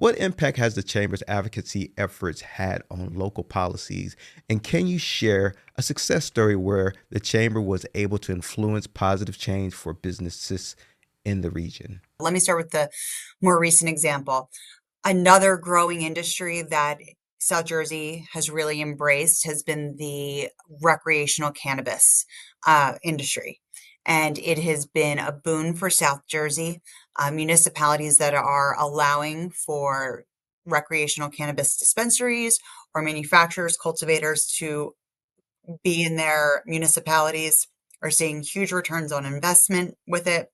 What impact has the Chamber's advocacy efforts had on local policies? And can you share a success story where the Chamber was able to influence positive change for businesses in the region? Let me start with the more recent example. Another growing industry that South Jersey has really embraced has been the recreational cannabis industry. And it has been a boon for South Jersey. Municipalities that are allowing for recreational cannabis dispensaries or manufacturers, cultivators to be in their municipalities are seeing huge returns on investment with it.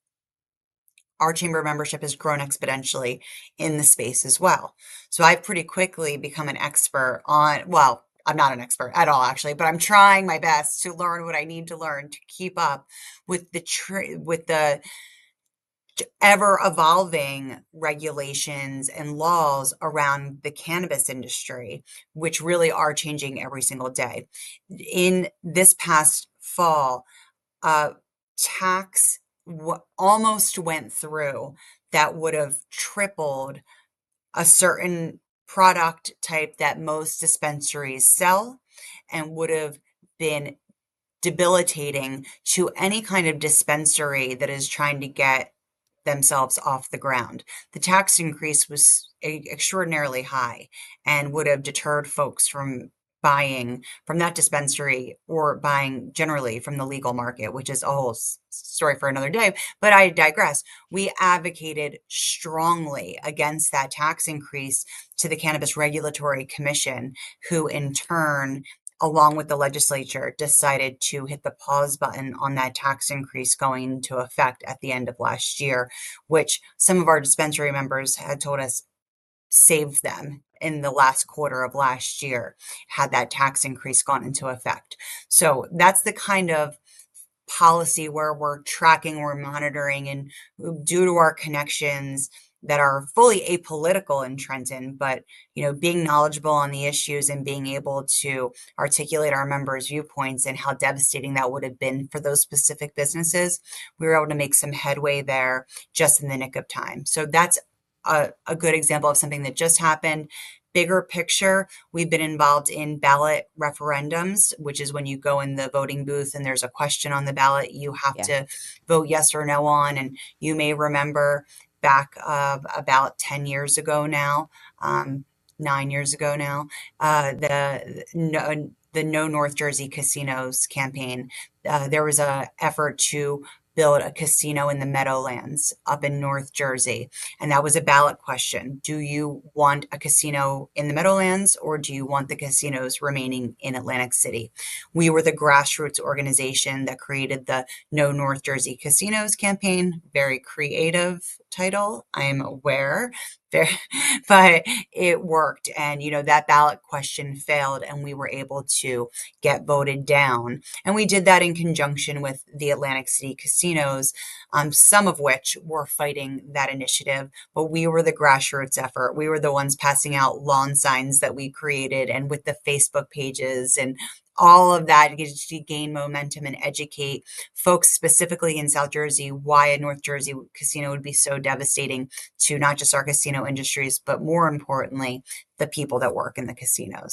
Our chamber membership has grown exponentially in the space as well. So I've pretty quickly become an expert on, well, I'm not an expert at all actually, but I'm trying my best to learn what I need to learn to keep up with the ever evolving regulations and laws around the cannabis industry, which really are changing every single day. In this past fall, tax almost went through that would have tripled a certain product type that most dispensaries sell and would have been debilitating to any kind of dispensary that is trying to get themselves off the ground. The tax increase was extraordinarily high and would have deterred folks from buying from that dispensary or buying generally from the legal market, which is a whole story for another day. But I digress. We advocated strongly against that tax increase to the Cannabis Regulatory Commission, who in turn, along with the legislature, decided to hit the pause button on that tax increase going into effect at the end of last year, which some of our dispensary members had told us saved them in the last quarter of last year had that tax increase gone into effect. So that's the kind of policy where we're tracking, we're monitoring, and due to our connections that are fully apolitical in Trenton, but being knowledgeable on the issues and being able to articulate our members' viewpoints and how devastating that would have been for those specific businesses, we were able to make some headway there just in the nick of time. So that's a good example of something that just happened. Bigger picture, we've been involved in ballot referendums, which is when you go in the voting booth and there's a question on the ballot you have Yeah. to vote yes or no on. And you may remember back about 10 years ago now, 9 years ago now, the No North Jersey Casinos campaign. There was a effort to build a casino in the Meadowlands up in North Jersey. And that was a ballot question. Do you want a casino in the Meadowlands or do you want the casinos remaining in Atlantic City? We were the grassroots organization that created the No North Jersey Casinos campaign. Very creative title, I'm aware. But it worked. And, that ballot question failed and we were able to get voted down. And we did that in conjunction with the Atlantic City casinos, some of which were fighting that initiative. But we were the grassroots effort. We were the ones passing out lawn signs that we created and with the Facebook pages and all of that to gain momentum and educate folks specifically in South Jersey why a North Jersey casino would be so devastating to not just our casino industries, but more importantly, the people that work in the casinos.